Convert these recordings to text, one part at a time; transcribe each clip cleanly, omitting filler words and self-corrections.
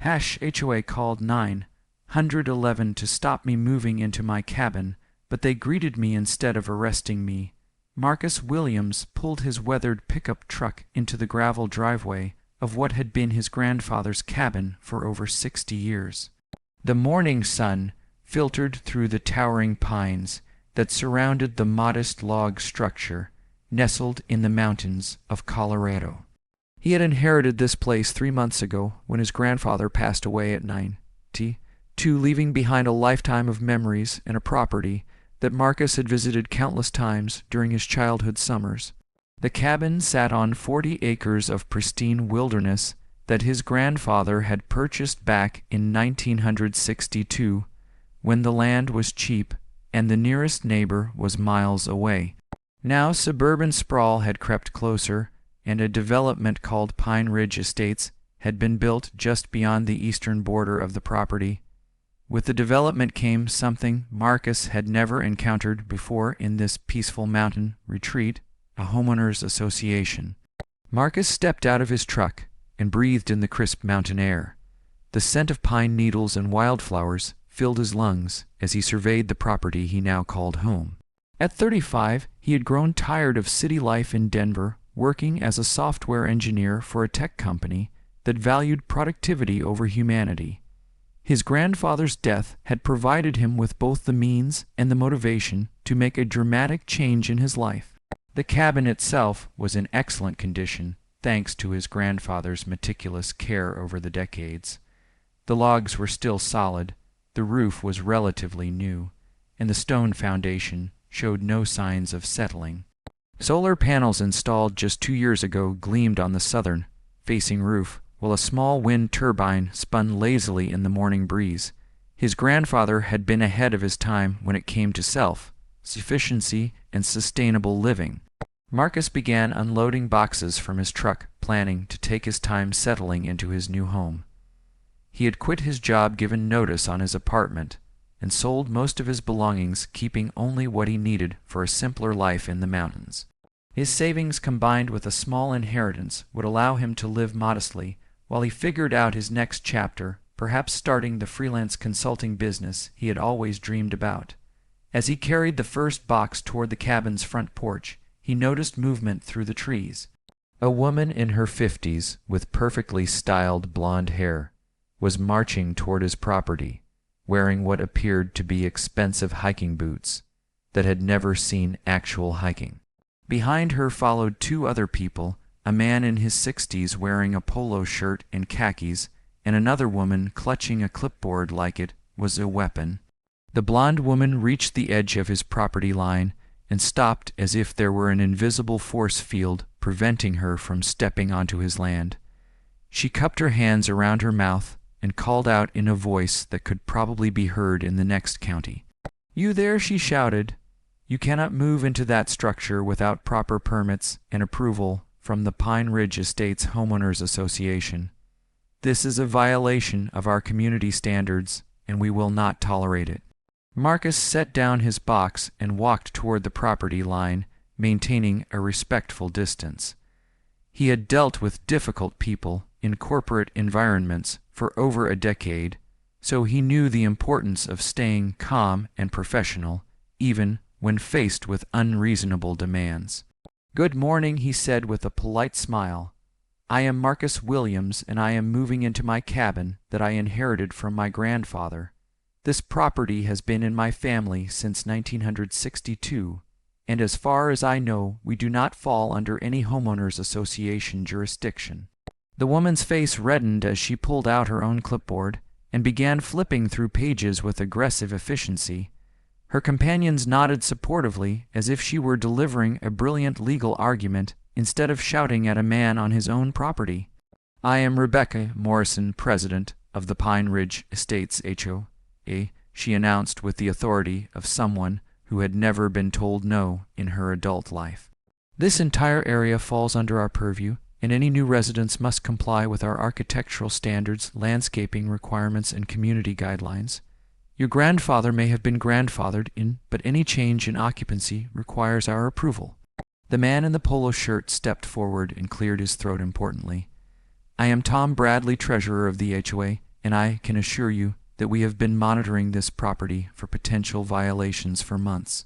HOA called 911 to stop me moving into my cabin, but they greeted me instead of arresting me. Marcus Williams pulled his weathered pickup truck into the gravel driveway of what had been his grandfather's cabin for over 60 years. The morning sun filtered through the towering pines that surrounded the modest log structure nestled in the mountains of Colorado. He had inherited this place 3 months ago when his grandfather passed away at 92, leaving behind a lifetime of memories and a property that Marcus had visited countless times during his childhood summers. The cabin sat on 40 acres of pristine wilderness that his grandfather had purchased back in 1962, when the land was cheap and the nearest neighbor was miles away. Now suburban sprawl had crept closer, and a development called Pine Ridge Estates had been built just beyond the eastern border of the property. With the development came something Marcus had never encountered before in this peaceful mountain retreat, a homeowners association. Marcus stepped out of his truck and breathed in the crisp mountain air. The scent of pine needles and wildflowers filled his lungs as he surveyed the property he now called home. At 35, he had grown tired of city life in Denver, working as a software engineer for a tech company that valued productivity over humanity. His grandfather's death had provided him with both the means and the motivation to make a dramatic change in his life. The cabin itself was in excellent condition, thanks to his grandfather's meticulous care over the decades. The logs were still solid, the roof was relatively new, and the stone foundation showed no signs of settling. Solar panels installed just 2 years ago gleamed on the southern-facing roof, while a small wind turbine spun lazily in the morning breeze. His grandfather had been ahead of his time when it came to self-sufficiency and sustainable living. Marcus began unloading boxes from his truck, planning to take his time settling into his new home. He had quit his job given notice on his apartment and sold most of his belongings, keeping only what he needed for a simpler life in the mountains. His savings combined with a small inheritance would allow him to live modestly while he figured out his next chapter, perhaps starting the freelance consulting business he had always dreamed about. As he carried the first box toward the cabin's front porch, he noticed movement through the trees. A woman in her 50s with perfectly styled blonde hair was marching toward his property, wearing what appeared to be expensive hiking boots that had never seen actual hiking. Behind her followed 2 other people, a man in his 60s wearing a polo shirt and khakis, and another woman clutching a clipboard like it was a weapon. The blonde woman reached the edge of his property line and stopped as if there were an invisible force field preventing her from stepping onto his land. She cupped her hands around her mouth and called out in a voice that could probably be heard in the next county. "You there," she shouted. "You cannot move into that structure without proper permits and approval from the Pine Ridge Estates Homeowners Association. This is a violation of our community standards, and we will not tolerate it." Marcus set down his box and walked toward the property line, maintaining a respectful distance. He had dealt with difficult people in corporate environments for over a decade, so he knew the importance of staying calm and professional, even when faced with unreasonable demands. "Good morning," he said with a polite smile. "I am Marcus Williams, and I am moving into my cabin that I inherited from my grandfather. This property has been in my family since 1962, and as far as I know, we do not fall under any homeowners association jurisdiction." The woman's face reddened as she pulled out her own clipboard and began flipping through pages with aggressive efficiency. Her companions nodded supportively as if she were delivering a brilliant legal argument instead of shouting at a man on his own property. "I am Rebecca Morrison, president of the Pine Ridge Estates HOA," she announced with the authority of someone who had never been told no in her adult life. "This entire area falls under our purview, and any new residents must comply with our architectural standards, landscaping requirements, and community guidelines. Your grandfather may have been grandfathered in, but any change in occupancy requires our approval." The man in the polo shirt stepped forward and cleared his throat importantly. "I am Tom Bradley, treasurer of the HOA, and I can assure you that we have been monitoring this property for potential violations for months.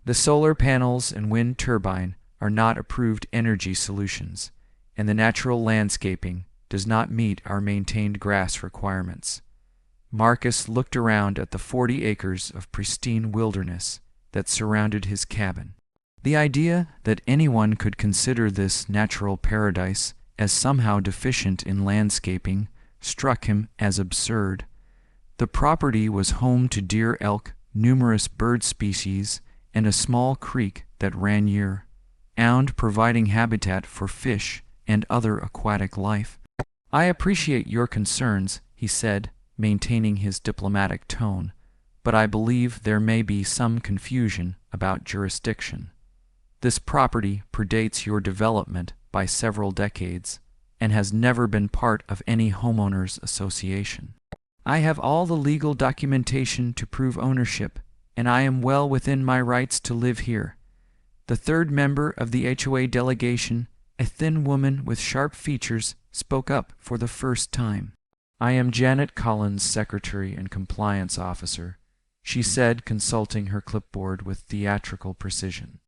The solar panels and wind turbine are not approved energy solutions, and the natural landscaping does not meet our maintained grass requirements. Marcus looked around at the 40 acres of pristine wilderness that surrounded his cabin. The idea that anyone could consider this natural paradise as somehow deficient in landscaping struck him as absurd. The property was home to deer, elk, numerous bird species, and a small creek that ran year-round, providing habitat for fish and other aquatic life. "I appreciate your concerns," he said, maintaining his diplomatic tone, "but I believe there may be some confusion about jurisdiction. This property predates your development by several decades and has never been part of any homeowners association. I have all the legal documentation to prove ownership, and I am well within my rights to live here." The third member of the HOA delegation, a thin woman with sharp features, spoke up for the first time. "I am Janet Collins, Secretary and Compliance Officer," she said, consulting her clipboard with theatrical precision.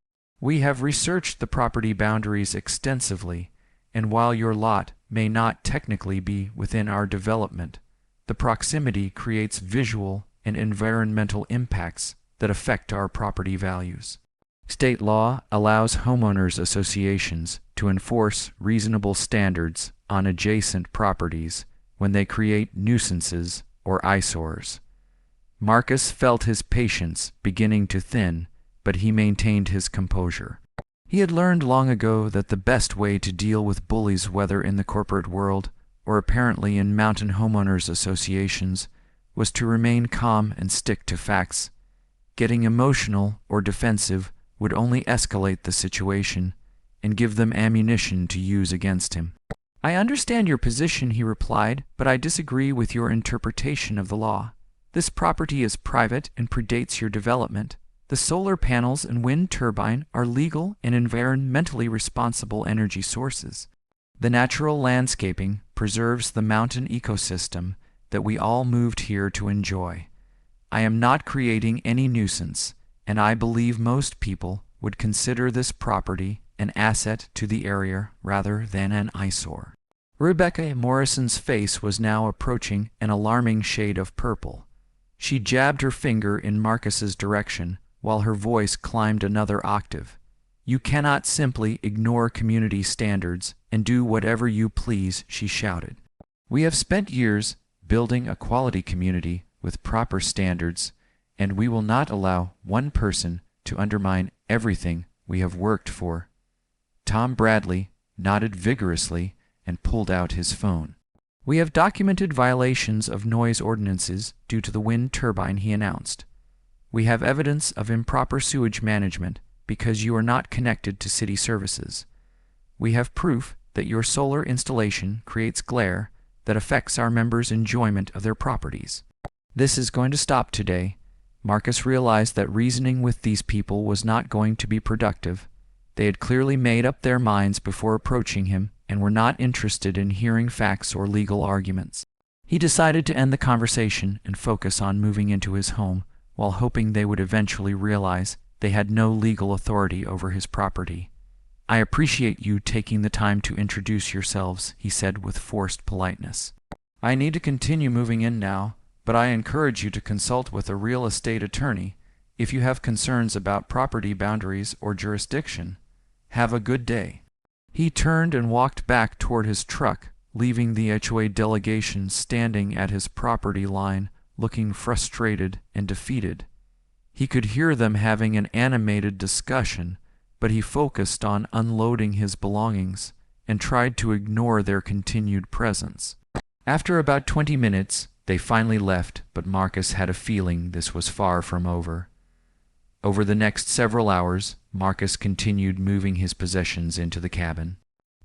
"We have researched the property boundaries extensively, and while your lot may not technically be within our development, the proximity creates visual and environmental impacts that affect our property values. State law allows homeowners associations to enforce reasonable standards on adjacent properties when they create nuisances or eyesores." Marcus felt his patience beginning to thin, but he maintained his composure. He had learned long ago that the best way to deal with bullies, whether in the corporate world or apparently in mountain homeowners associations, was to remain calm and stick to facts. Getting emotional or defensive would only escalate the situation and give them ammunition to use against him. "I understand your position," he replied, "but I disagree with your interpretation of the law. This property is private and predates your development. The solar panels and wind turbine are legal and environmentally responsible energy sources. The natural landscaping preserves the mountain ecosystem that we all moved here to enjoy. I am not creating any nuisance, and I believe most people would consider this property an asset to the area rather than an eyesore." Rebecca Morrison's face was now approaching an alarming shade of purple. She jabbed her finger in Marcus's direction, while her voice climbed another octave. "You cannot simply ignore community standards and do whatever you please," she shouted. "We have spent years building a quality community with proper standards, and we will not allow one person to undermine everything we have worked for." Tom Bradley nodded vigorously and pulled out his phone. "We have documented violations of noise ordinances due to the wind turbine," he announced. "We have evidence of improper sewage management because you are not connected to city services. We have proof that your solar installation creates glare that affects our members' enjoyment of their properties." This is going to stop today. Marcus realized that reasoning with these people was not going to be productive. They had clearly made up their minds before approaching him and were not interested in hearing facts or legal arguments. He decided to end the conversation and focus on moving into his home, while hoping they would eventually realize they had no legal authority over his property. "I appreciate you taking the time to introduce yourselves," he said with forced politeness. "I need to continue moving in now, but I encourage you to consult with a real estate attorney if you have concerns about property boundaries or jurisdiction. Have a good day." He turned and walked back toward his truck, leaving the HOA delegation standing at his property line, looking frustrated and defeated. He could hear them having an animated discussion, but he focused on unloading his belongings and tried to ignore their continued presence. After about 20 minutes, they finally left, but Marcus had a feeling this was far from over. Over the next several hours, Marcus continued moving his possessions into the cabin.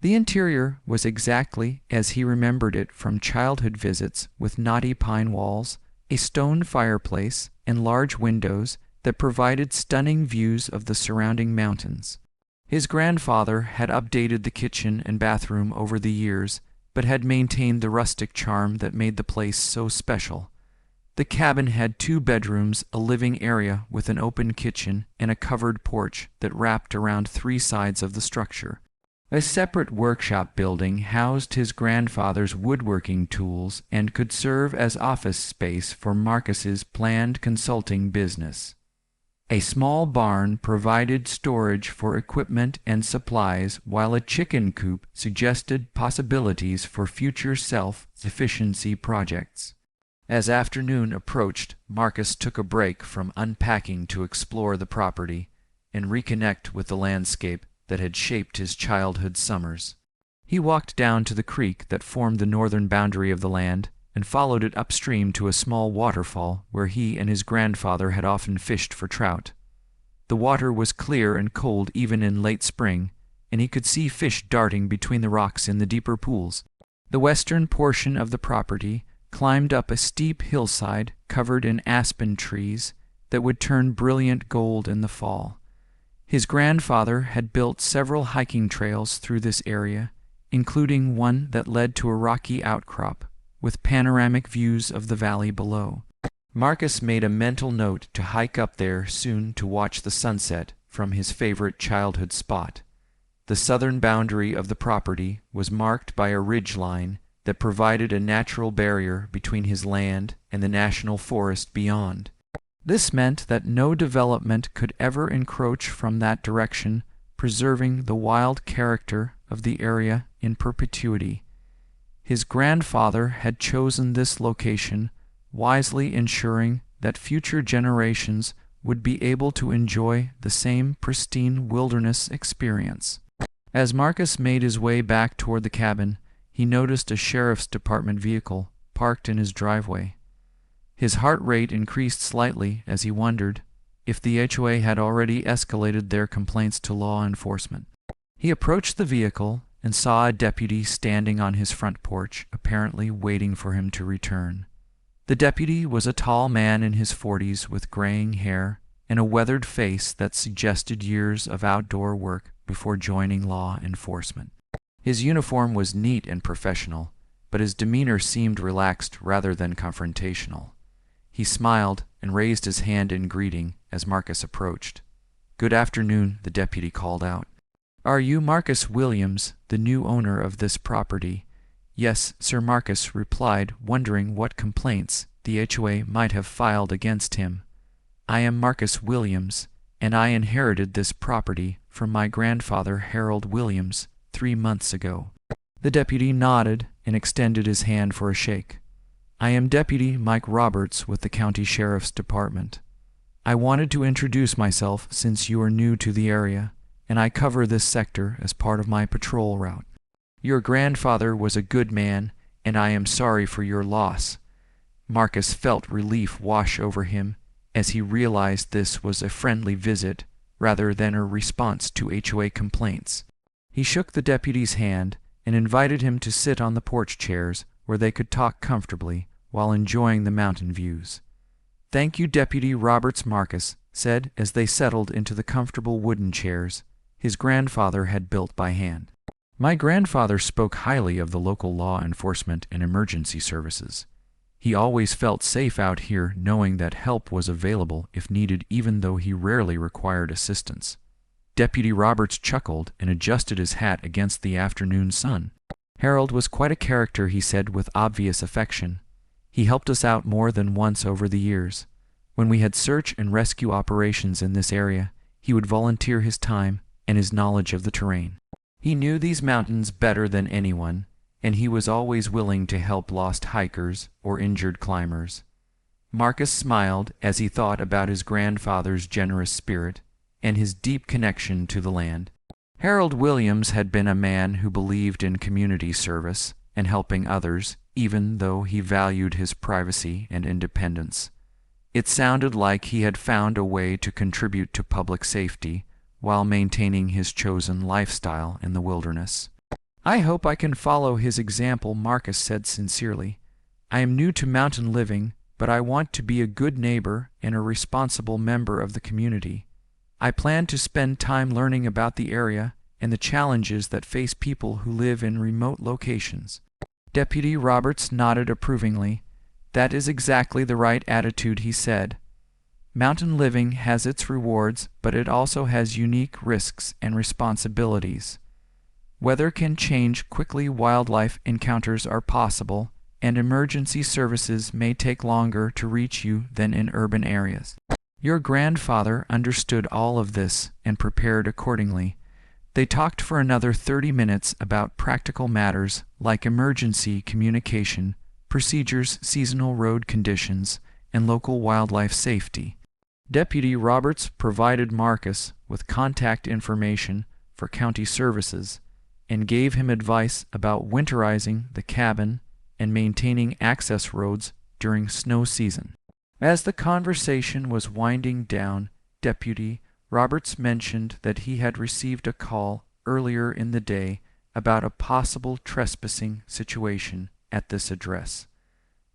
The interior was exactly as he remembered it from childhood visits, with knotty pine walls, a stone fireplace, and large windows that provided stunning views of the surrounding mountains. His grandfather had updated the kitchen and bathroom over the years, but had maintained the rustic charm that made the place so special. The cabin had 2 bedrooms, a living area with an open kitchen, and a covered porch that wrapped around 3 sides of the structure. A separate workshop building housed his grandfather's woodworking tools and could serve as office space for Marcus's planned consulting business. A small barn provided storage for equipment and supplies, while a chicken coop suggested possibilities for future self-sufficiency projects. As afternoon approached, Marcus took a break from unpacking to explore the property and reconnect with the landscape that had shaped his childhood summers. He walked down to the creek that formed the northern boundary of the land and followed it upstream to a small waterfall where he and his grandfather had often fished for trout. The water was clear and cold even in late spring, and he could see fish darting between the rocks in the deeper pools. The western portion of the property climbed up a steep hillside covered in aspen trees that would turn brilliant gold in the fall. His grandfather had built several hiking trails through this area, including one that led to a rocky outcrop with panoramic views of the valley below. Marcus made a mental note to hike up there soon to watch the sunset from his favorite childhood spot. The southern boundary of the property was marked by a ridge line that provided a natural barrier between his land and the national forest beyond. This meant that no development could ever encroach from that direction, preserving the wild character of the area in perpetuity. His grandfather had chosen this location, wisely ensuring that future generations would be able to enjoy the same pristine wilderness experience. As Marcus made his way back toward the cabin, he noticed a sheriff's department vehicle parked in his driveway. His heart rate increased slightly as he wondered if the HOA had already escalated their complaints to law enforcement. He approached the vehicle and saw a deputy standing on his front porch, apparently waiting for him to return. The deputy was a tall man in his 40s with graying hair and a weathered face that suggested years of outdoor work before joining law enforcement. His uniform was neat and professional, but his demeanor seemed relaxed rather than confrontational. He smiled and raised his hand in greeting as Marcus approached. "Good afternoon," the deputy called out. "Are you Marcus Williams, the new owner of this property?" "Yes, Sir," Marcus replied, wondering what complaints the HOA might have filed against him. "I am Marcus Williams, and I inherited this property from my grandfather Harold Williams 3 months ago." The deputy nodded and extended his hand for a shake. "I am Deputy Mike Roberts with the County Sheriff's Department. I wanted to introduce myself since you are new to the area, and I cover this sector as part of my patrol route. Your grandfather was a good man, and I am sorry for your loss." Marcus felt relief wash over him as he realized this was a friendly visit rather than a response to HOA complaints. He shook the deputy's hand and invited him to sit on the porch chairs where they could talk comfortably while enjoying the mountain views. "Thank you, Deputy Roberts," Marcus said as they settled into the comfortable wooden chairs his grandfather had built by hand. "My grandfather spoke highly of the local law enforcement and emergency services. He always felt safe out here knowing that help was available if needed, even though he rarely required assistance." Deputy Roberts chuckled and adjusted his hat against the afternoon sun. "Harold was quite a character," he said with obvious affection. "He helped us out more than once over the years. When we had search and rescue operations in this area, he would volunteer his time and his knowledge of the terrain. He knew these mountains better than anyone, and he was always willing to help lost hikers or injured climbers." Marcus smiled as he thought about his grandfather's generous spirit and his deep connection to the land. Harold Williams had been a man who believed in community service and helping others, even though he valued his privacy and independence. It sounded like he had found a way to contribute to public safety while maintaining his chosen lifestyle in the wilderness. "I hope I can follow his example," Marcus said sincerely. "I am new to mountain living, but I want to be a good neighbor and a responsible member of the community. I plan to spend time learning about the area and the challenges that face people who live in remote locations." Deputy Roberts nodded approvingly. That is exactly the right attitude, he said. Mountain living has its rewards, but it also has unique risks and responsibilities. Weather can change quickly, wildlife encounters are possible, and emergency services may take longer to reach you than in urban areas. Your grandfather understood all of this and prepared accordingly. They talked for another 30 minutes about practical matters like emergency communication, procedures, seasonal road conditions, and local wildlife safety. Deputy Roberts provided Marcus with contact information for county services and gave him advice about winterizing the cabin and maintaining access roads during snow season. As the conversation was winding down, Deputy Roberts mentioned that he had received a call earlier in the day about a possible trespassing situation at this address.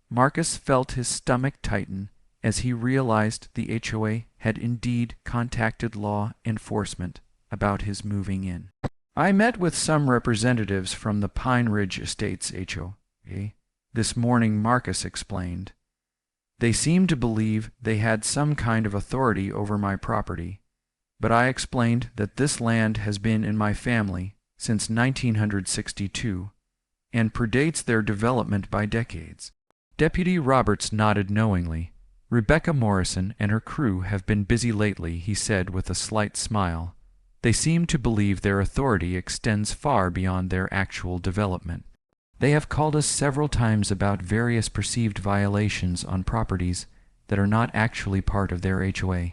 Marcus felt his stomach tighten as he realized the HOA had indeed contacted law enforcement about his moving in. I met with some representatives from the Pine Ridge Estates HOA this morning, Marcus explained. They seemed to believe they had some kind of authority over my property, but I explained that this land has been in my family since 1962 and predates their development by decades. Deputy Roberts nodded knowingly. Rebecca Morrison and her crew have been busy lately, he said with a slight smile. They seem to believe their authority extends far beyond their actual development. They have called us several times about various perceived violations on properties that are not actually part of their HOA.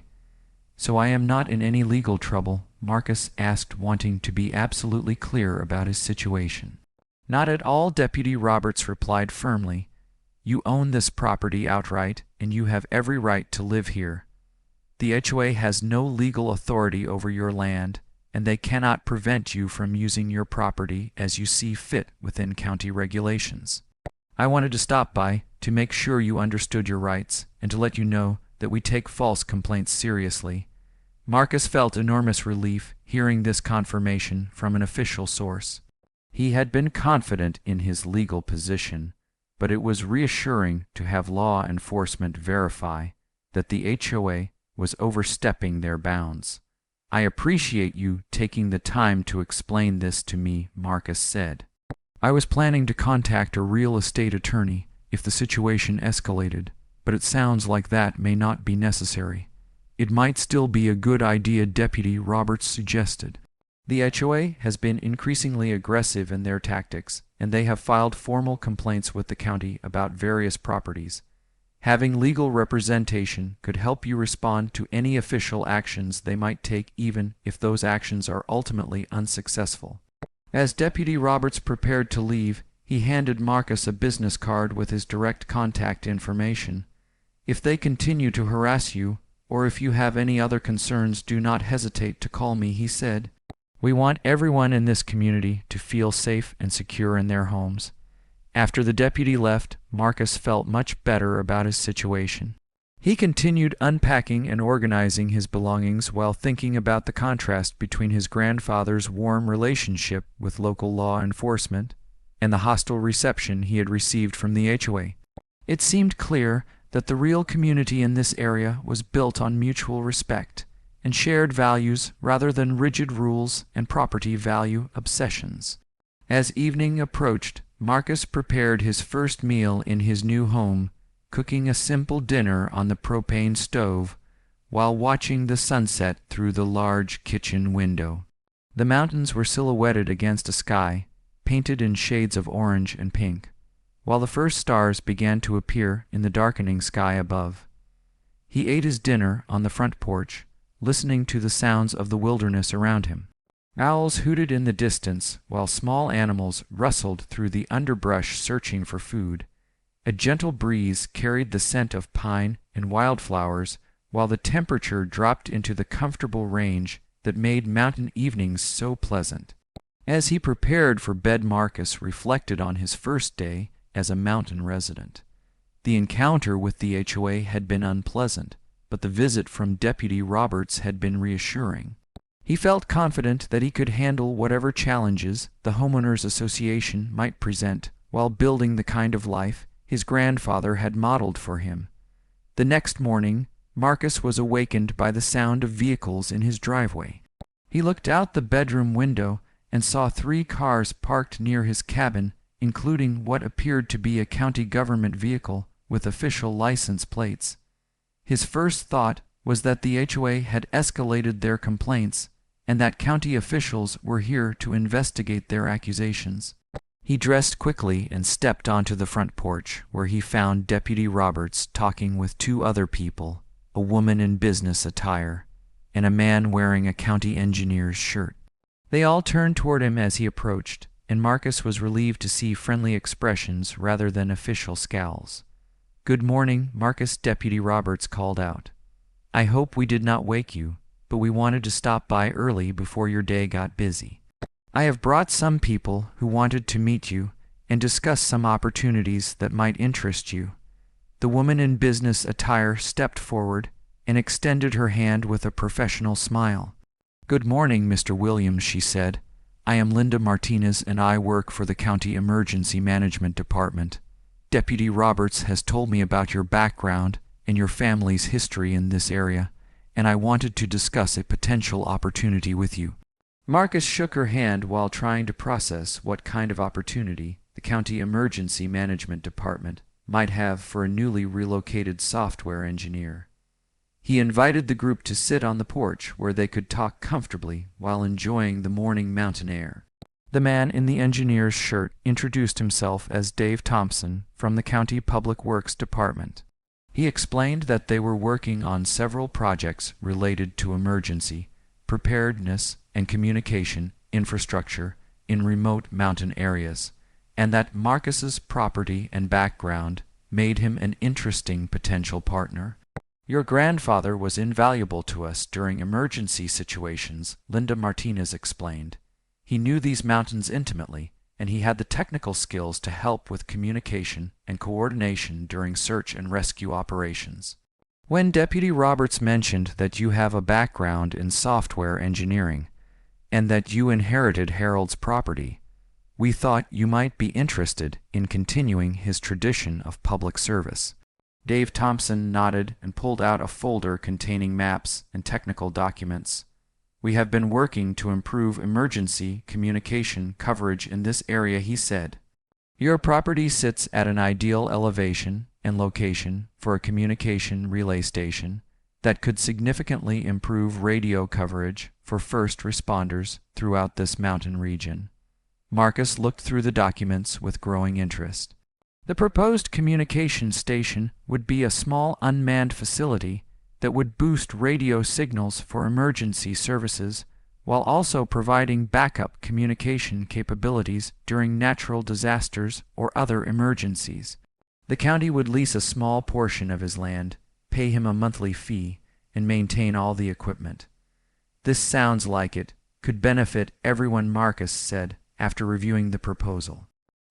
So I am not in any legal trouble, Marcus asked, wanting to be absolutely clear about his situation. Not at all, Deputy Roberts replied firmly. You own this property outright, and you have every right to live here. The HOA has no legal authority over your land, and they cannot prevent you from using your property as you see fit within county regulations. I wanted to stop by to make sure you understood your rights and to let you know that we take false complaints seriously. Marcus felt enormous relief hearing this confirmation from an official source. He had been confident in his legal position, but it was reassuring to have law enforcement verify that the HOA was overstepping their bounds. I appreciate you taking the time to explain this to me, Marcus said. I was planning to contact a real estate attorney if the situation escalated, but it sounds like that may not be necessary. It might still be a good idea, Deputy Roberts suggested. The HOA has been increasingly aggressive in their tactics, and they have filed formal complaints with the county about various properties. Having legal representation could help you respond to any official actions they might take, even if those actions are ultimately unsuccessful. As Deputy Roberts prepared to leave, he handed Marcus a business card with his direct contact information. If they continue to harass you, or if you have any other concerns, do not hesitate to call me, he said. We want everyone in this community to feel safe and secure in their homes. After the deputy left, Marcus felt much better about his situation. He continued unpacking and organizing his belongings while thinking about the contrast between his grandfather's warm relationship with local law enforcement and the hostile reception he had received from the HOA. It seemed clear that the real community in this area was built on mutual respect and shared values rather than rigid rules and property value obsessions. As evening approached, Marcus prepared his first meal in his new home, cooking a simple dinner on the propane stove while watching the sunset through the large kitchen window. The mountains were silhouetted against a sky painted in shades of orange and pink, while the first stars began to appear in the darkening sky above. He ate his dinner on the front porch, listening to the sounds of the wilderness around him. Owls hooted in the distance, while small animals rustled through the underbrush searching for food. A gentle breeze carried the scent of pine and wildflowers, while the temperature dropped into the comfortable range that made mountain evenings so pleasant. As he prepared for bed, Marcus reflected on his first day as a mountain resident. The encounter with the HOA had been unpleasant, but the visit from Deputy Roberts had been reassuring. He felt confident that he could handle whatever challenges the Homeowners Association might present while building the kind of life his grandfather had modeled for him. The next morning, Marcus was awakened by the sound of vehicles in his driveway. He looked out the bedroom window and saw 3 cars parked near his cabin, including what appeared to be a county government vehicle with official license plates. His first thought was that the HOA had escalated their complaints and that county officials were here to investigate their accusations. He dressed quickly and stepped onto the front porch, where he found Deputy Roberts talking with 2 other people, a woman in business attire and a man wearing a county engineer's shirt. They all turned toward him as he approached, and Marcus was relieved to see friendly expressions rather than official scowls. "Good morning, Marcus," Deputy Roberts called out. "I hope we did not wake you, but we wanted to stop by early before your day got busy. I have brought some people who wanted to meet you and discuss some opportunities that might interest you." The woman in business attire stepped forward and extended her hand with a professional smile. "Good morning, Mr. Williams," she said. "I am Linda Martinez and I work for the County Emergency Management Department. Deputy Roberts has told me about your background and your family's history in this area, and I wanted to discuss a potential opportunity with you." Marcus shook her hand while trying to process what kind of opportunity the County Emergency Management Department might have for a newly relocated software engineer. He invited the group to sit on the porch where they could talk comfortably while enjoying the morning mountain air. The man in the engineer's shirt introduced himself as Dave Thompson from the County Public Works Department. He explained that they were working on several projects related to emergency, preparedness, and communication infrastructure in remote mountain areas, and that Marcus's property and background made him an interesting potential partner. "Your grandfather was invaluable to us during emergency situations," Linda Martinez explained. "He knew these mountains intimately, and he had the technical skills to help with communication and coordination during search and rescue operations." When Deputy Roberts mentioned that you have a background in software engineering and that you inherited Harold's property, we thought you might be interested in continuing his tradition of public service. Dave Thompson nodded and pulled out a folder containing maps and technical documents. "We have been working to improve emergency communication coverage in this area," he said. "Your property sits at an ideal elevation and location for a communication relay station that could significantly improve radio coverage for first responders throughout this mountain region." Marcus looked through the documents with growing interest. The proposed communication station would be a small unmanned facility that would boost radio signals for emergency services while also providing backup communication capabilities during natural disasters or other emergencies. The county would lease a small portion of his land, pay him a monthly fee, and maintain all the equipment. "This sounds like it could benefit everyone," Marcus said after reviewing the proposal.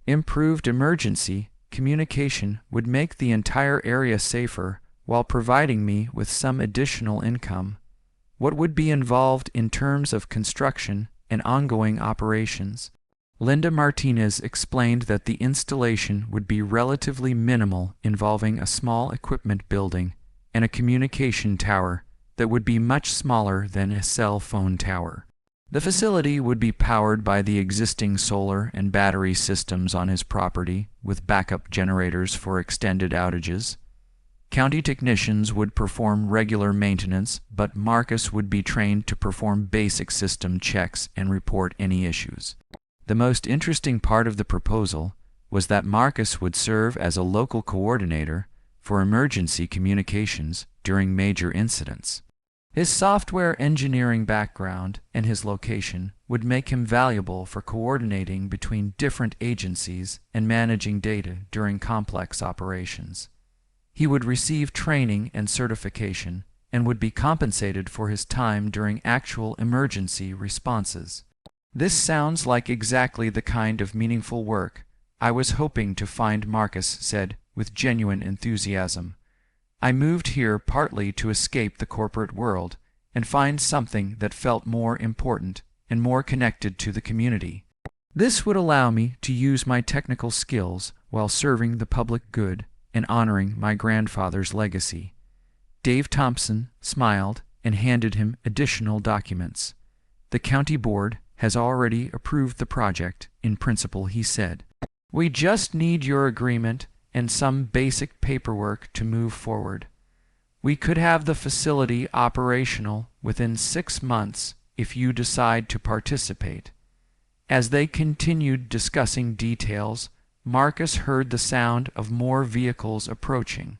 "Improved emergency communication would make the entire area safer while providing me with some additional income. What would be involved in terms of construction and ongoing operations?" Linda Martinez explained that the installation would be relatively minimal, involving a small equipment building and a communication tower that would be much smaller than a cell phone tower. The facility would be powered by the existing solar and battery systems on his property, with backup generators for extended outages. County technicians would perform regular maintenance, but Marcus would be trained to perform basic system checks and report any issues. The most interesting part of the proposal was that Marcus would serve as a local coordinator for emergency communications during major incidents. His software engineering background and his location would make him valuable for coordinating between different agencies and managing data during complex operations. He would receive training and certification and would be compensated for his time during actual emergency responses. "This sounds like exactly the kind of meaningful work I was hoping to find," Marcus said with genuine enthusiasm. "I moved here partly to escape the corporate world and find something that felt more important and more connected to the community." This would allow me to use my technical skills while serving the public good and honoring my grandfather's legacy. Dave Thompson smiled and handed him additional documents. The county board has already approved the project in principle, he said. We just need your agreement and some basic paperwork to move forward. We could have the facility operational within 6 months if you decide to participate. As they continued discussing details, Marcus heard the sound of more vehicles approaching.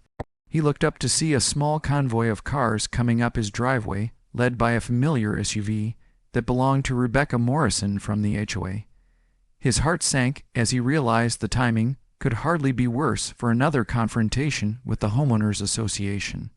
He looked up to see a small convoy of cars coming up his driveway, led by a familiar SUV that belonged to Rebecca Morrison from the HOA. His heart sank as he realized the timing could hardly be worse for another confrontation with the Homeowners Association.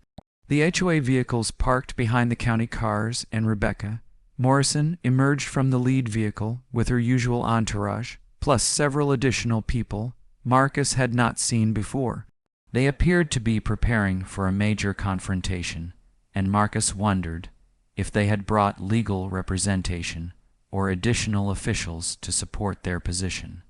The HOA vehicles parked behind the county cars, and Rebecca Morrison emerged from the lead vehicle with her usual entourage, plus several additional people Marcus had not seen before. They appeared to be preparing for a major confrontation, and Marcus wondered if they had brought legal representation or additional officials to support their position.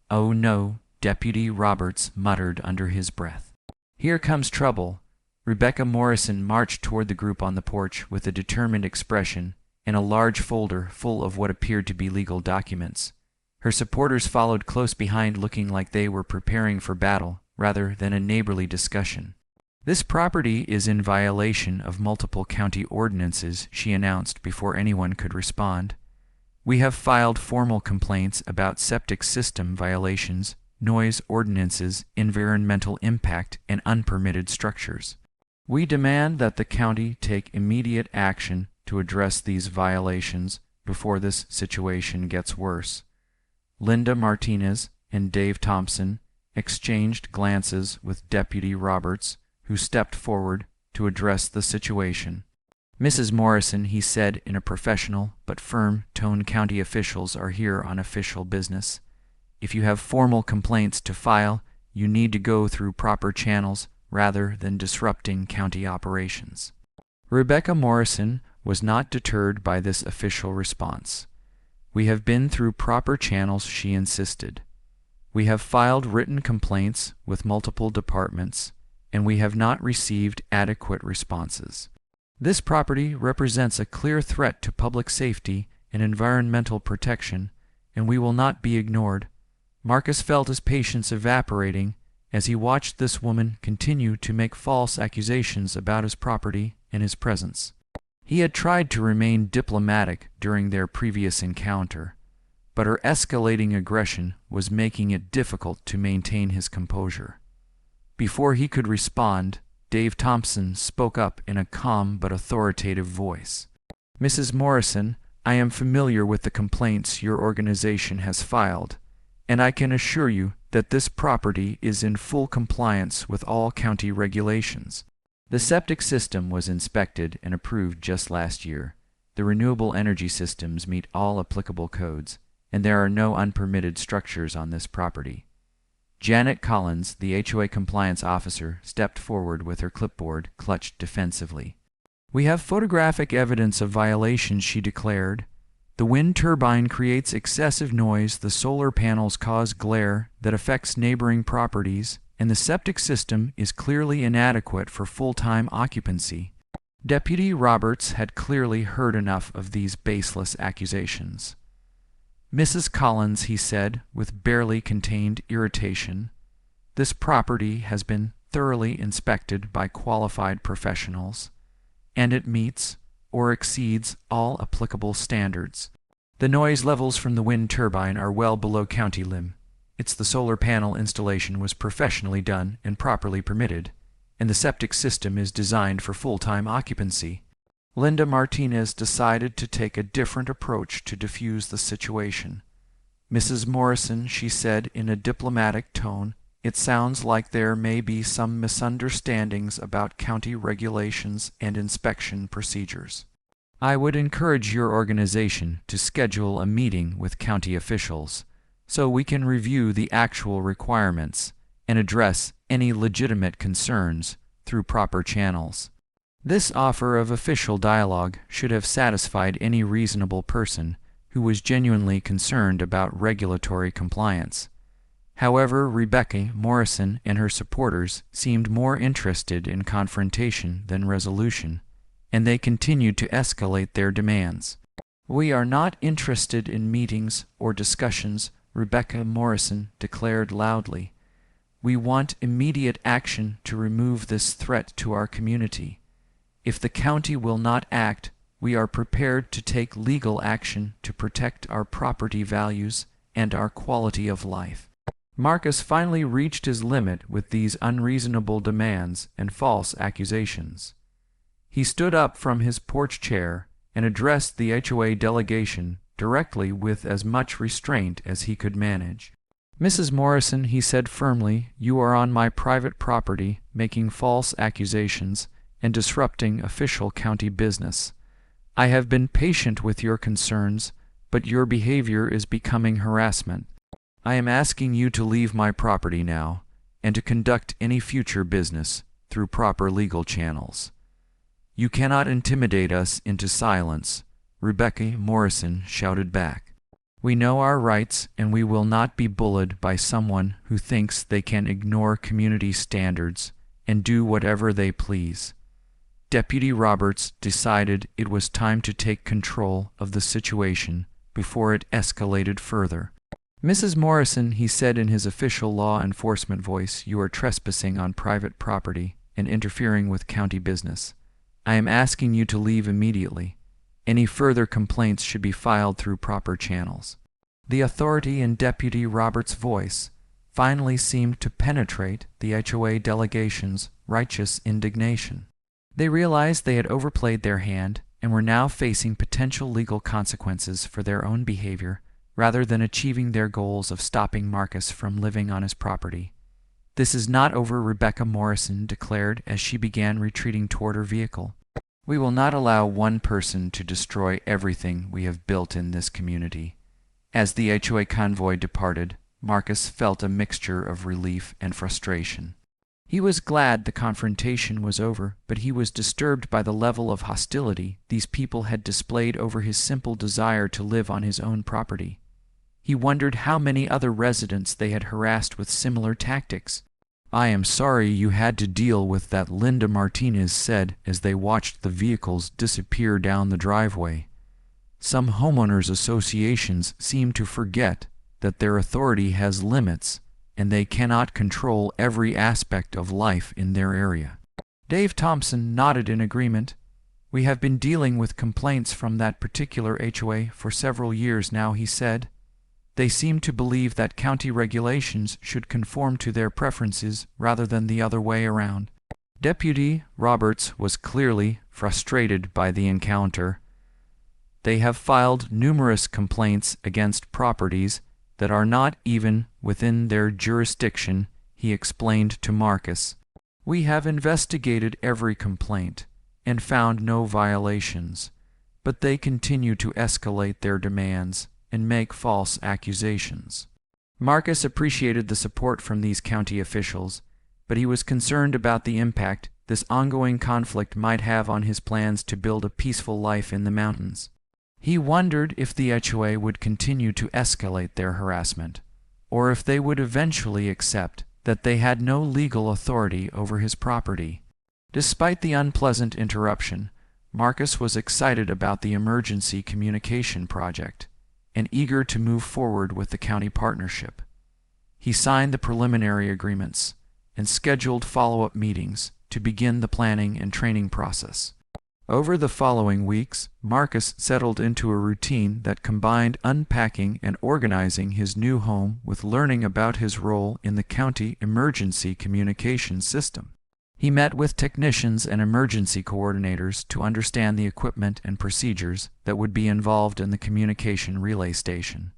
"Oh no," Deputy Roberts muttered under his breath. "Here comes trouble." Rebecca Morrison marched toward the group on the porch with a determined expression and a large folder full of what appeared to be legal documents. Her supporters followed close behind, looking like they were preparing for battle rather than a neighborly discussion. "This property is in violation of multiple county ordinances," she announced before anyone could respond. "We have filed formal complaints about septic system violations, noise ordinances, environmental impact, and unpermitted structures. We demand that the county take immediate action to address these violations before this situation gets worse." Linda Martinez and Dave Thompson exchanged glances with Deputy Roberts, who stepped forward to address the situation. "Mrs. Morrison," he said in a professional but firm tone, "county officials are here on official business. If you have formal complaints to file, you need to go through proper channels rather than disrupting county operations." Rebecca Morrison was not deterred by this official response. "We have been through proper channels," she insisted. "We have filed written complaints with multiple departments, and we have not received adequate responses. This property represents a clear threat to public safety and environmental protection, and we will not be ignored." Marcus felt his patience evaporating as he watched this woman continue to make false accusations about his property and his presence. He had tried to remain diplomatic during their previous encounter, but her escalating aggression was making it difficult to maintain his composure. Before he could respond, Dave Thompson spoke up in a calm but authoritative voice. "Mrs. Morrison, I am familiar with the complaints your organization has filed, and I can assure you that this property is in full compliance with all county regulations. The septic system was inspected and approved just last year. The renewable energy systems meet all applicable codes, and there are no unpermitted structures on this property." Janet Collins, the HOA compliance officer, stepped forward with her clipboard clutched defensively. "We have photographic evidence of violations," she declared. "The wind turbine creates excessive noise, the solar panels cause glare that affects neighboring properties, and the septic system is clearly inadequate for full-time occupancy." Deputy Roberts had clearly heard enough of these baseless accusations. "Mrs. Collins," he said with barely contained irritation, "this property has been thoroughly inspected by qualified professionals, and it meets or exceeds all applicable standards. The noise levels from the wind turbine are well below county limit. The solar panel installation was professionally done and properly permitted, and the septic system is designed for full-time occupancy." Linda Martinez decided to take a different approach to diffuse the situation. "Mrs. Morrison," she said in a diplomatic tone, "it sounds like there may be some misunderstandings about county regulations and inspection procedures. I would encourage your organization to schedule a meeting with county officials so we can review the actual requirements and address any legitimate concerns through proper channels." This offer of official dialogue should have satisfied any reasonable person, who was genuinely concerned about regulatory compliance. However, Rebecca Morrison and her supporters seemed more interested in confrontation than resolution, and they continued to escalate their demands. "We are not interested in meetings or discussions," Rebecca Morrison declared loudly. "We want immediate action to remove this threat to our community. If the county will not act, we are prepared to take legal action to protect our property values and our quality of life." Marcus finally reached his limit with these unreasonable demands and false accusations. He stood up from his porch chair and addressed the HOA delegation directly with as much restraint as he could manage. "Mrs. Morrison," he said firmly, "you are on my private property, making false accusations and disrupting official county business. I have been patient with your concerns, but your behavior is becoming harassment. I am asking you to leave my property now and to conduct any future business through proper legal channels. You cannot intimidate us into silence," Rebecca Morrison shouted back. "We know our rights, and we will not be bullied by someone who thinks they can ignore community standards and do whatever they please." Deputy Roberts decided it was time to take control of the situation before it escalated further. "Mrs. Morrison," he said in his official law enforcement voice, "you are trespassing on private property and interfering with county business. I am asking you to leave immediately. Any further complaints should be filed through proper channels." The authority in Deputy Roberts' voice finally seemed to penetrate the HOA delegation's righteous indignation. They realized they had overplayed their hand and were now facing potential legal consequences for their own behavior rather than achieving their goals of stopping Marcus from living on his property. "This is not over," Rebecca Morrison declared as she began retreating toward her vehicle. "We will not allow one person to destroy everything we have built in this community." As the HOA convoy departed, Marcus felt a mixture of relief and frustration. He was glad the confrontation was over, but he was disturbed by the level of hostility these people had displayed over his simple desire to live on his own property. He wondered how many other residents they had harassed with similar tactics. "I am sorry you had to deal with that," Linda Martinez said as they watched the vehicles disappear down the driveway. "Some homeowners associations seem to forget that their authority has limits and they cannot control every aspect of life in their area." Dave Thompson nodded in agreement. "We have been dealing with complaints from that particular HOA for several years now," he said. "They seem to believe that county regulations should conform to their preferences rather than the other way around." Deputy Roberts was clearly frustrated by the encounter. "They have filed numerous complaints against properties that are not even within their jurisdiction," he explained to Marcus. "We have investigated every complaint and found no violations, but they continue to escalate their demands and make false accusations." Marcus appreciated the support from these county officials, but he was concerned about the impact this ongoing conflict might have on his plans to build a peaceful life in the mountains. He wondered if the HOA would continue to escalate their harassment, or if they would eventually accept that they had no legal authority over his property. Despite the unpleasant interruption, Marcus was excited about the emergency communication project and eager to move forward with the county partnership. He signed the preliminary agreements and scheduled follow-up meetings to begin the planning and training process. Over the following weeks, Marcus settled into a routine that combined unpacking and organizing his new home with learning about his role in the county emergency communication system. He met with technicians and emergency coordinators to understand the equipment and procedures that would be involved in the communication relay station.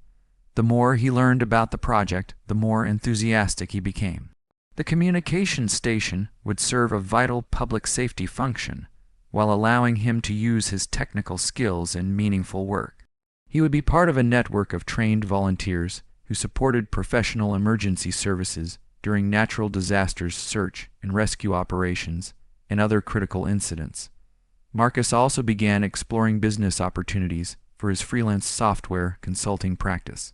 The more he learned about the project, the more enthusiastic he became. The communication station would serve a vital public safety function, while allowing him to use his technical skills in meaningful work. He would be part of a network of trained volunteers who supported professional emergency services during natural disasters, search and rescue operations, and other critical incidents. Marcus also began exploring business opportunities for his freelance software consulting practice.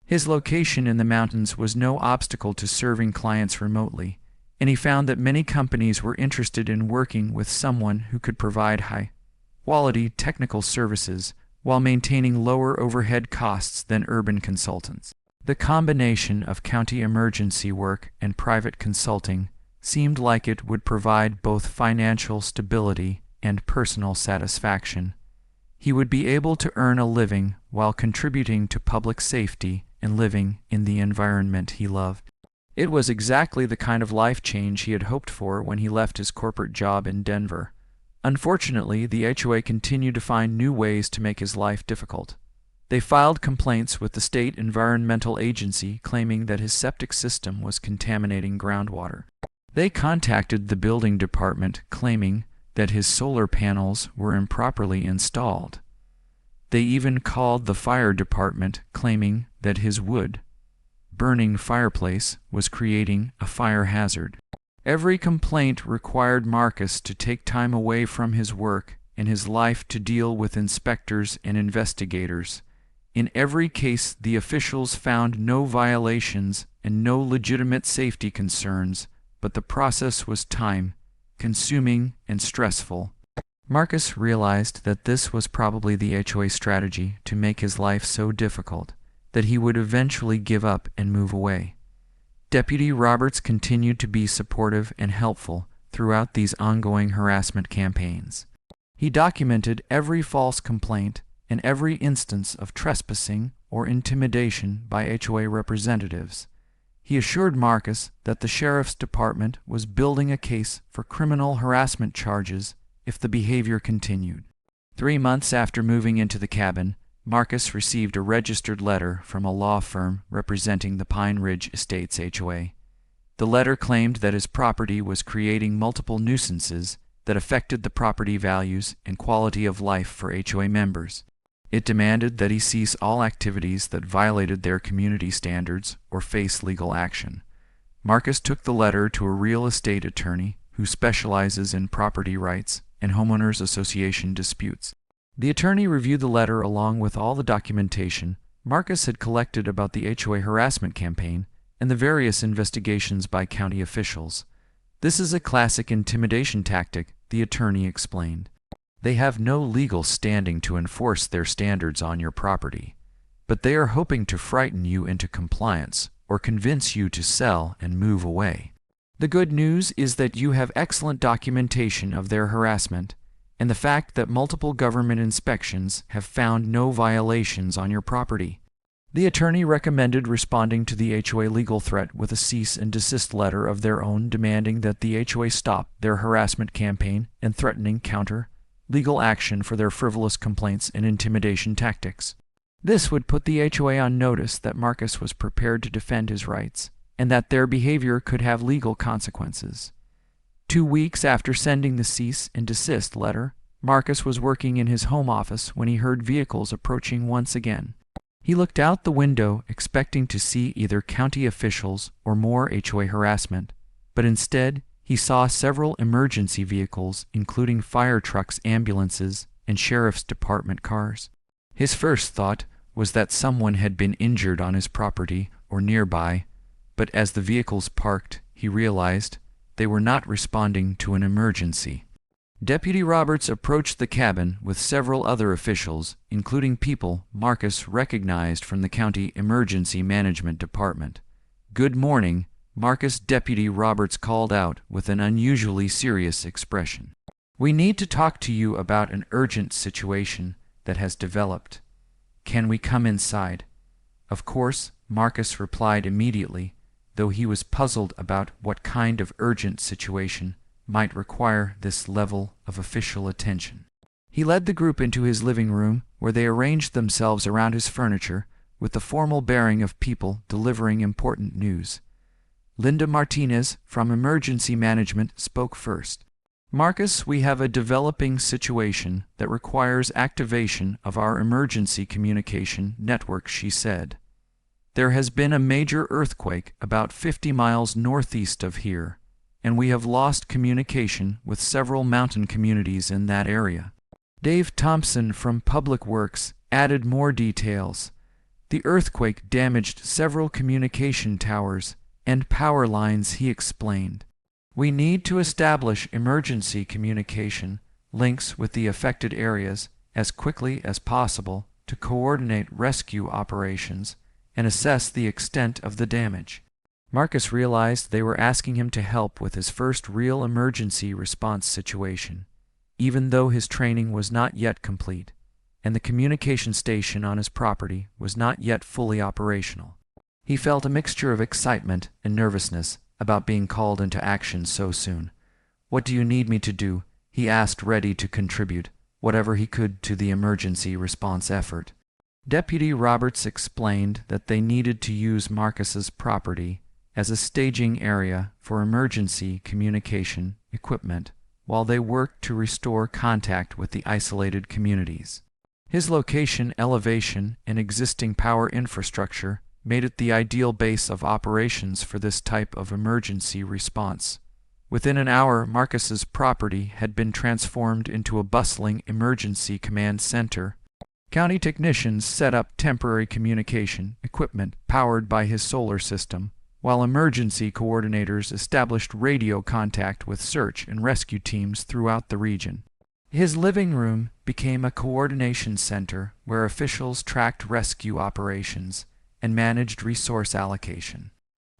His location in the mountains was no obstacle to serving clients remotely, and he found that many companies were interested in working with someone who could provide high-quality technical services while maintaining lower overhead costs than urban consultants. The combination of county emergency work and private consulting seemed like it would provide both financial stability and personal satisfaction. He would be able to earn a living while contributing to public safety and living in the environment he loved. It was exactly the kind of life change he had hoped for when he left his corporate job in Denver. Unfortunately, the HOA continued to find new ways to make his life difficult. They filed complaints with the state environmental agency claiming that his septic system was contaminating groundwater. They contacted the building department claiming that his solar panels were improperly installed. They even called the fire department claiming that his wood-burning fireplace was creating a fire hazard. Every complaint required Marcus to take time away from his work and his life to deal with inspectors and investigators. In every case, the officials found no violations and no legitimate safety concerns, but the process was time-consuming and stressful. Marcus realized that this was probably the HOA strategy to make his life so difficult that he would eventually give up and move away. Deputy Roberts continued to be supportive and helpful throughout these ongoing harassment campaigns. He documented every false complaint and every instance of trespassing or intimidation by HOA representatives. He assured Marcus that the sheriff's department was building a case for criminal harassment charges if the behavior continued. 3 months after moving into the cabin, Marcus received a registered letter from a law firm representing the Pine Ridge Estates HOA. The letter claimed that his property was creating multiple nuisances that affected the property values and quality of life for HOA members. It demanded that he cease all activities that violated their community standards or face legal action. Marcus took the letter to a real estate attorney who specializes in property rights and homeowners association disputes. The attorney reviewed the letter along with all the documentation Marcus had collected about the HOA harassment campaign and the various investigations by county officials. "This is a classic intimidation tactic," the attorney explained. "They have no legal standing to enforce their standards on your property, but they are hoping to frighten you into compliance or convince you to sell and move away. The good news is that you have excellent documentation of their harassment and the fact that multiple government inspections have found no violations on your property." The attorney recommended responding to the HOA legal threat with a cease and desist letter of their own demanding that the HOA stop their harassment campaign and threatening legal action for their frivolous complaints and intimidation tactics. This would put the HOA on notice that Marcus was prepared to defend his rights and that their behavior could have legal consequences. 2 weeks after sending the cease and desist letter, Marcus was working in his home office when he heard vehicles approaching once again. He looked out the window expecting to see either county officials or more HOA harassment, but instead he saw several emergency vehicles, including fire trucks, ambulances, and sheriff's department cars. His first thought was that someone had been injured on his property or nearby, but as the vehicles parked, he realized they were not responding to an emergency. Deputy Roberts approached the cabin with several other officials, including people Marcus recognized from the county emergency management department. "Good morning," Marcus Deputy Roberts called out with an unusually serious expression. "We need to talk to you about an urgent situation that has developed. Can we come inside?" Of course, Marcus replied immediately, though he was puzzled about what kind of urgent situation might require this level of official attention. He led the group into his living room, where they arranged themselves around his furniture with the formal bearing of people delivering important news. Linda Martinez from Emergency Management spoke first. "Marcus, we have a developing situation that requires activation of our emergency communication network," she said. "There has been a major earthquake about 50 miles northeast of here, and we have lost communication with several mountain communities in that area." Dave Thompson from Public Works added more details. The earthquake damaged several communication towers and power lines, he explained. We need to establish emergency communication links with the affected areas as quickly as possible to coordinate rescue operations and assess the extent of the damage. Marcus realized they were asking him to help with his first real emergency response situation, even though his training was not yet complete, and the communication station on his property was not yet fully operational. He felt a mixture of excitement and nervousness about being called into action so soon. "What do you need me to do?" he asked, ready to contribute whatever he could to the emergency response effort. Deputy Roberts explained that they needed to use Marcus's property as a staging area for emergency communication equipment while they worked to restore contact with the isolated communities. His location, elevation, and existing power infrastructure made it the ideal base of operations for this type of emergency response. Within an hour, Marcus's property had been transformed into a bustling emergency command center. County technicians set up temporary communication equipment powered by his solar system, while emergency coordinators established radio contact with search and rescue teams throughout the region. His living room became a coordination center where officials tracked rescue operations and managed resource allocation.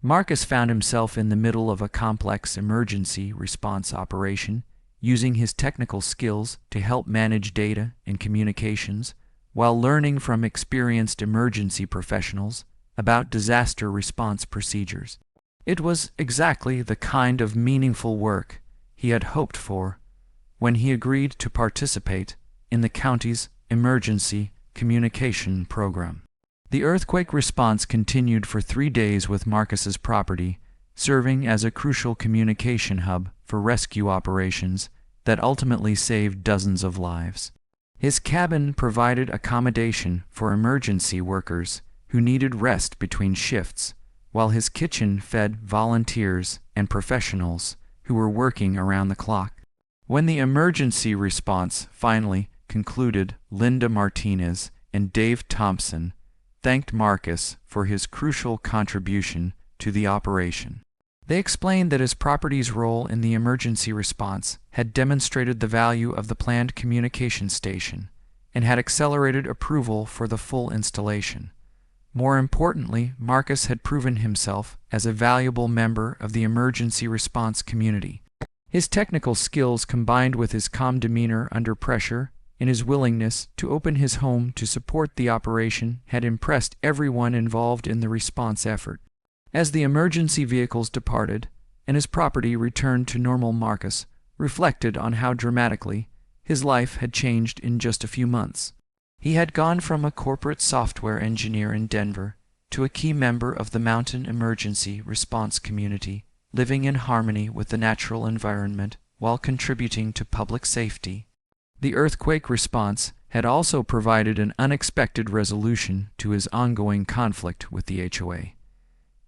Marcus found himself in the middle of a complex emergency response operation, using his technical skills to help manage data and communications, while learning from experienced emergency professionals about disaster response procedures. It was exactly the kind of meaningful work he had hoped for when he agreed to participate in the county's emergency communication program. The earthquake response continued for 3 days with Marcus's property serving as a crucial communication hub for rescue operations that ultimately saved dozens of lives. His cabin provided accommodation for emergency workers who needed rest between shifts, while his kitchen fed volunteers and professionals who were working around the clock. When the emergency response finally concluded, Linda Martinez and Dave Thompson thanked Marcus for his crucial contribution to the operation. They explained that his property's role in the emergency response had demonstrated the value of the planned communication station and had accelerated approval for the full installation. More importantly, Marcus had proven himself as a valuable member of the emergency response community. His technical skills, combined with his calm demeanor under pressure and his willingness to open his home to support the operation, had impressed everyone involved in the response effort. As the emergency vehicles departed and his property returned to normal, Marcus reflected on how dramatically his life had changed in just a few months. He had gone from a corporate software engineer in Denver to a key member of the mountain emergency response community, living in harmony with the natural environment while contributing to public safety. The earthquake response had also provided an unexpected resolution to his ongoing conflict with the HOA.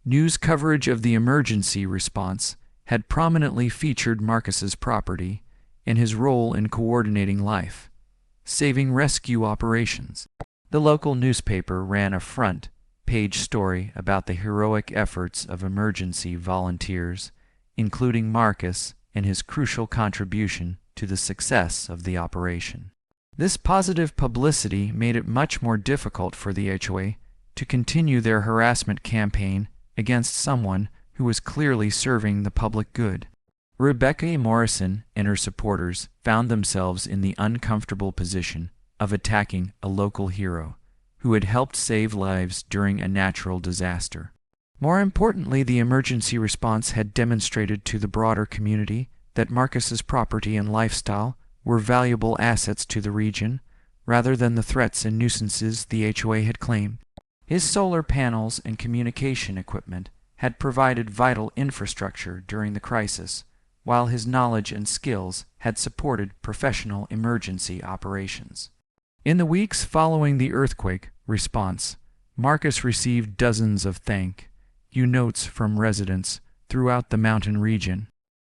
News coverage of the emergency response had prominently featured Marcus's property and his role in coordinating life-saving rescue operations. The local newspaper ran a front-page story about the heroic efforts of emergency volunteers, including Marcus and his crucial contribution to the success of the operation. This positive publicity made it much more difficult for the HOA to continue their harassment campaign against someone who was clearly serving the public good. Rebecca Morrison and her supporters found themselves in the uncomfortable position of attacking a local hero who had helped save lives during a natural disaster. More importantly, the emergency response had demonstrated to the broader community that Marcus's property and lifestyle were valuable assets to the region, rather than the threats and nuisances the HOA had claimed. His solar panels and communication equipment had provided vital infrastructure during the crisis, while his knowledge and skills had supported professional emergency operations. In the weeks following the earthquake response, Marcus received dozens of thank you notes from residents throughout the mountain region.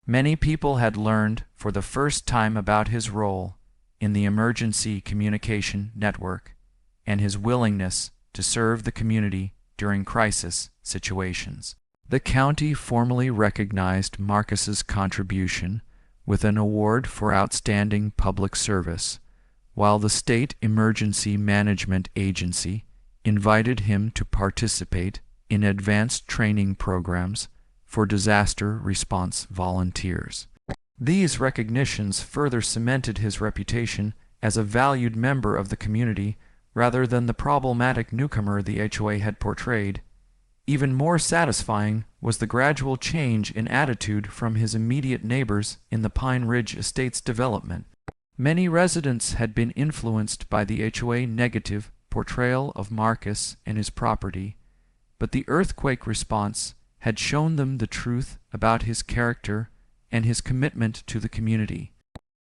Many people had learned for the first time about his role in the emergency communication network and his willingness to serve the community during crisis situations. The county formally recognized Marcus's contribution with an award for outstanding public service, while the State Emergency Management Agency invited him to participate in advanced training programs for disaster response volunteers. These recognitions further cemented his reputation as a valued member of the community rather than the problematic newcomer the HOA had portrayed. Even more satisfying was the gradual change in attitude from his immediate neighbors in the Pine Ridge Estates development. Many residents had been influenced by the HOA negative portrayal of Marcus and his property, but the earthquake response had shown them the truth about his character and his commitment to the community.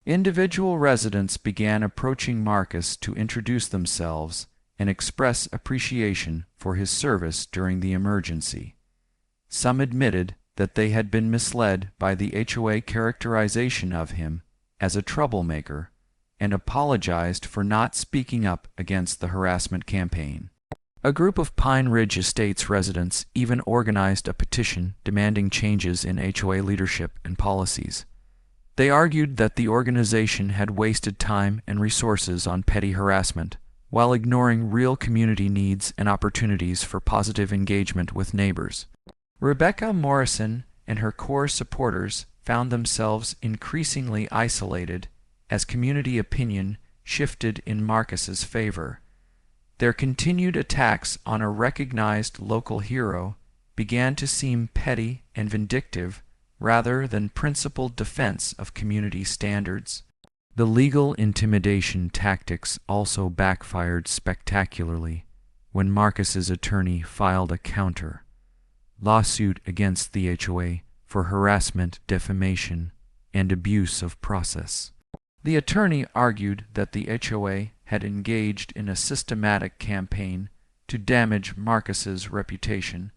Individual residents began approaching Marcus to introduce themselves and express appreciation for his service during the emergency. Some admitted that they had been misled by the HOA characterization of him as a troublemaker and apologized for not speaking up against the harassment campaign. A group of Pine Ridge Estates residents even organized a petition demanding changes in HOA leadership and policies. They argued that the organization had wasted time and resources on petty harassment, while ignoring real community needs and opportunities for positive engagement with neighbors. Rebecca Morrison and her core supporters found themselves increasingly isolated as community opinion shifted in Marcus's favor. Their continued attacks on a recognized local hero began to seem petty and vindictive rather than principled defense of community standards. The legal intimidation tactics also backfired spectacularly when Marcus's attorney filed a counter lawsuit against the HOA for harassment, defamation, and abuse of process. The attorney argued that the HOA had engaged in a systematic campaign to damage Marcus's reputation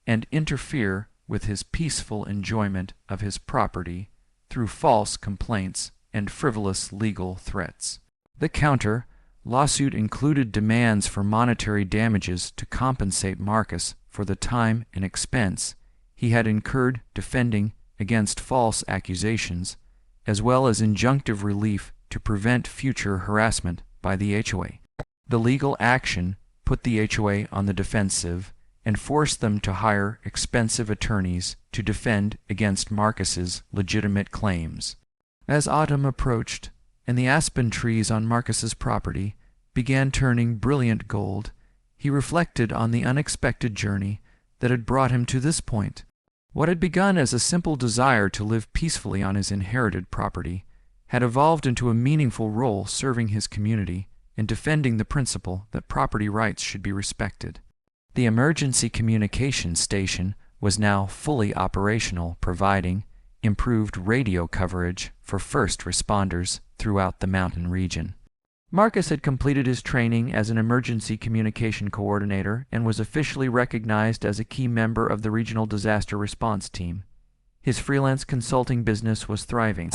and interfere with his peaceful enjoyment of his property through false complaints and frivolous legal threats. The counter lawsuit included demands for monetary damages to compensate Marcus for the time and expense he had incurred defending against false accusations, as well as injunctive relief to prevent future harassment by the HOA. The legal action put the HOA on the defensive and forced them to hire expensive attorneys to defend against Marcus's legitimate claims. As autumn approached and the aspen trees on Marcus's property began turning brilliant gold, he reflected on the unexpected journey that had brought him to this point. What had begun as a simple desire to live peacefully on his inherited property had evolved into a meaningful role serving his community and defending the principle that property rights should be respected. The emergency communication station was now fully operational, providing improved radio coverage for first responders throughout the mountain region. Marcus had completed his training as an emergency communication coordinator and was officially recognized as a key member of the regional disaster response team. His freelance consulting business was thriving.